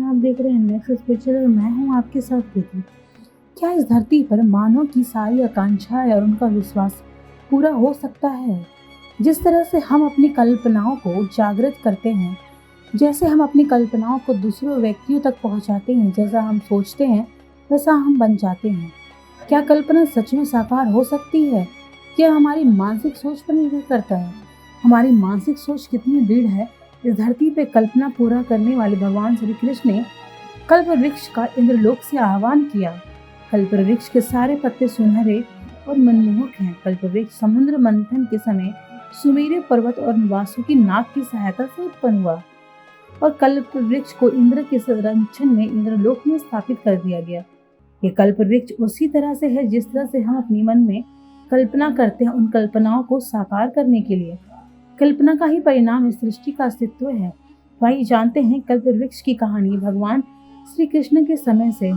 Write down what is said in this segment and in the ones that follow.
आप देख रहे हैं नेक्स्ट स्पेशल और मैं हूं आपके साथ प्रीति। क्या इस धरती पर मानव की सारी आकांक्षाएं और उनका विश्वास पूरा हो सकता है? जिस तरह से हम अपनी कल्पनाओं को जागृत करते हैं, जैसे हम अपनी कल्पनाओं को दूसरों व्यक्तियों तक पहुंचाते हैं, जैसा हम सोचते हैं वैसा हम बन जाते हैं। क्या कल्पना सच में साकार हो सकती है? क्या हमारी मानसिक सोच पर निर्भर करता है? हमारी मानसिक सोच कितनी दृढ़ है? इस धरती पे कल्पना पूरा करने वाले भगवान श्री कृष्ण ने कल्प वृक्ष का इंद्रलोक से आह्वान किया। कल्प वृक्ष के सारे पत्ते सुनहरे और मनमोहक हैं। कल्प वृक्ष समुद्र मंथन के समय सुमेरु पर्वत और वासुकी नाग की सहायता से उत्पन्न हुआ और कल्प वृक्ष को इंद्र के संरक्षण में इंद्रलोक में स्थापित कर दिया गया। ये कल्प वृक्ष उसी तरह से है जिस तरह से हम अपने मन में कल्पना करते हैं, उन कल्पनाओं को साकार करने के लिए। कल्पना का ही परिणाम इस सृष्टि का अस्तित्व है। भाई जानते हैं कल्प वृक्ष की कहानी भगवान श्री कृष्ण के समय से।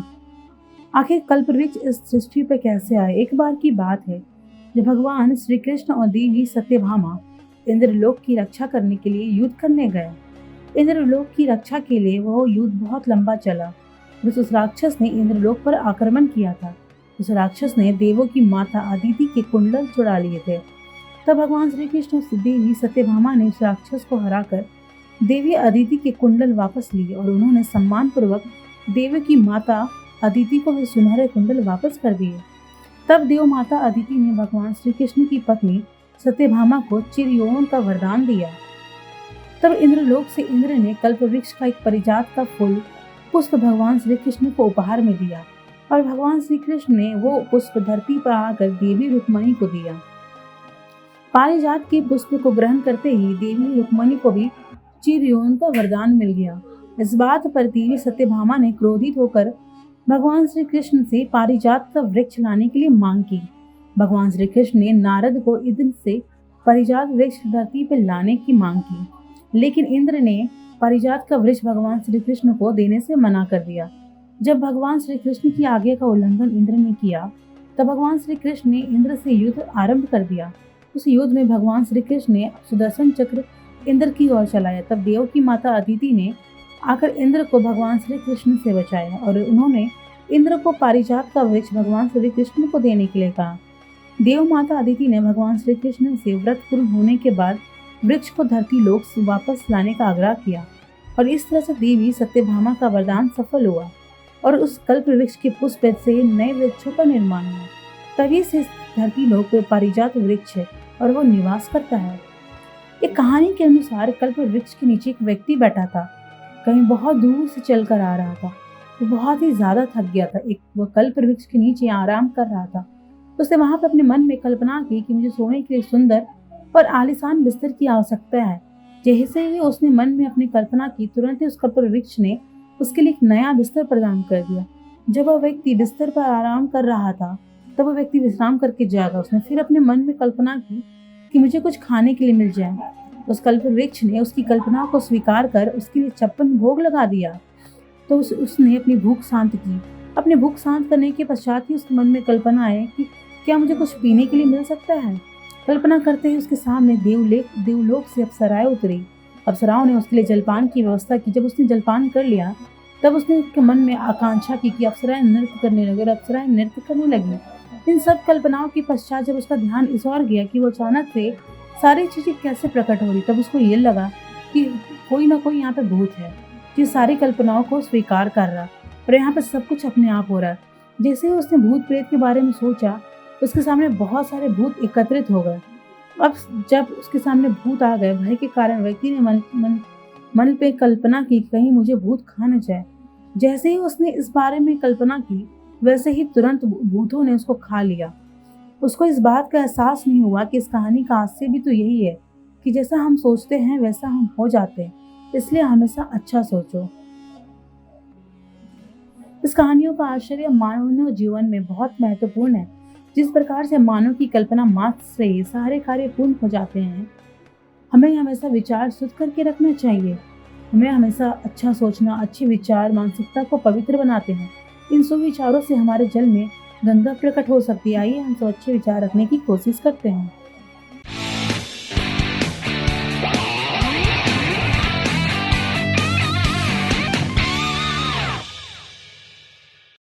आखिर कल्प वृक्ष इस सृष्टि पर कैसे आए? एक बार की बात है जब भगवान श्री कृष्ण और देवी सत्यभामा इंद्रलोक की रक्षा करने के लिए युद्ध करने गए। इंद्रलोक की रक्षा के लिए वह युद्ध बहुत लंबा चला। उस राक्षस ने इंद्रलोक पर आक्रमण किया था। उस राक्षस ने देवों की माता अदिति के कुंडल चुरा लिए थे। तब भगवान श्री कृष्ण और देवी सत्यभामा ने उस राक्षस को हराकर देवी अदिति के कुंडल वापस लिए और उन्होंने सम्मान पूर्वक देवी की माता अदिति को वे सुनहरे कुंडल वापस कर दिए। तब देव माता अदिति ने भगवान श्री कृष्ण की पत्नी सत्यभामा को चिरयौवन का वरदान दिया। तब इंद्रलोक से इंद्र ने कल्प वृक्ष का एक परिजात का फूल पुष्प भगवान श्री कृष्ण को उपहार में दिया और भगवान श्री कृष्ण ने वो पुष्प धरती पर आकर देवी रुक्मणी को दिया। पारिजात के पुष्प को ग्रहण करते ही देवी रुक्मणी को भी चिरयौवन का वरदान मिल गया। इस बात पर देवी सत्यभामा ने क्रोधित होकर भगवान श्री कृष्ण से पारिजात का वृक्ष लाने के लिए मांग की। भगवान श्री कृष्ण ने नारद को इंद्र से पारिजात वृक्ष धरती पर लाने की मांग की, लेकिन इंद्र ने पारिजात का वृक्ष भगवान श्री कृष्ण को देने से मना कर दिया। जब भगवान श्री कृष्ण की आज्ञा का उल्लंघन इंद्र ने किया, तब भगवान श्री कृष्ण ने इंद्र से युद्ध आरंभ कर दिया। उस युद्ध में भगवान श्री कृष्ण ने सुदर्शन चक्र इंद्र की ओर चलाया। तब देव की माता अदिति ने आकर इंद्र को भगवान श्री कृष्ण से बचाया और उन्होंने इंद्र को पारिजात का वृक्ष भगवान श्री कृष्ण को देने के लिए कहा। देव माता अदिति ने भगवान श्री कृष्ण से व्रत पूर्ण होने के बाद वृक्ष को धरती लोक से वापस लाने का आग्रह किया और इस तरह से देवी सत्यभामा का वरदान सफल हुआ और उस कल्प वृक्ष के पुष्प से नए वृक्षों का निर्माण हुआ। तभी से धरती लोक पे पारिजात वृक्ष है और वो निवास करता है। एक कहानी के अनुसार कल्प वृक्ष के नीचे एक व्यक्ति बैठा था। कहीं बहुत दूर से चलकर आ रहा था। वो बहुत ही ज्यादा थक गया था। वो कल्प वृक्ष के नीचे आराम कर रहा था। उसने वहां पर अपने मन में कल्पना की कि मुझे सोने के लिए सुंदर और आलीशान बिस्तर की आवश्यकता है। जैसे ही उसने मन में अपनी कल्पना की, तुरंत ही उस कल्प वृक्ष ने उसके लिए एक नया बिस्तर प्रदान कर दिया। जब वह व्यक्ति बिस्तर पर आराम कर रहा था, तब वह व्यक्ति विश्राम करके जागा। उसने फिर अपने मन में कल्पना की कि मुझे कुछ खाने के लिए मिल जाए। उस कल्प वृक्ष ने उसकी कल्पना को स्वीकार कर उसके लिए 56 भोग लगा दिया। तो उसने अपनी भूख शांत की। अपनी भूख शांत करने के पश्चात ही उसके मन में कल्पना आए कि क्या मुझे कुछ पीने के लिए मिल सकता है। कल्पना करते ही उसके सामने देवलोक से अप्सराएं उतरी। अप्सराओं ने उसके लिए जलपान की व्यवस्था की। जब उसने जलपान कर लिया, तब उसने उसके मन में आकांक्षा की कि अप्सराएं नृत्य करने लगी और अप्सराएं नृत्य करने लगी। इन सब कल्पनाओं के पश्चात जब उसका ध्यान इस ओर गया कि वो अचानक से सारी चीजें कैसे प्रकट हो रही, तब उसको ये लगा कि कोई ना कोई यहाँ पे भूत है जो सारी कल्पनाओं को स्वीकार कर रहा और यहाँ पे सब कुछ अपने आप हो रहा है। जैसे ही उसने भूत प्रेत के बारे में सोचा, उसके सामने बहुत सारे भूत एकत्रित हो गए। अब जब उसके सामने भूत आ गए, भय के कारण व्यक्ति ने मन पे कल्पना की कहीं मुझे भूत खा न जाए। जैसे ही उसने इस बारे में कल्पना की, वैसे ही तुरंत भूतों ने उसको खा लिया। उसको इस बात का एहसास नहीं हुआ कि इस कहानी का हास्य भी तो यही है कि जैसा हम सोचते हैं वैसा हम हो जाते हैं, इसलिए हमेशा अच्छा सोचो। इस कहानियों का आश्चर्य मानव जीवन में बहुत महत्वपूर्ण है। जिस प्रकार से मानव की कल्पना मात्र से सारे कार्य पूर्ण हो जाते हैं, हमें हमेशा विचार शुद्ध करके रखना चाहिए। हमें हमेशा अच्छा सोचना, अच्छे विचार मानसिकता को पवित्र बनाते हैं। इन सुविचारों से हमारे जल में गंगा प्रकट हो सकती है। आइए हम सब अच्छे विचार रखने की कोशिश करते हैं।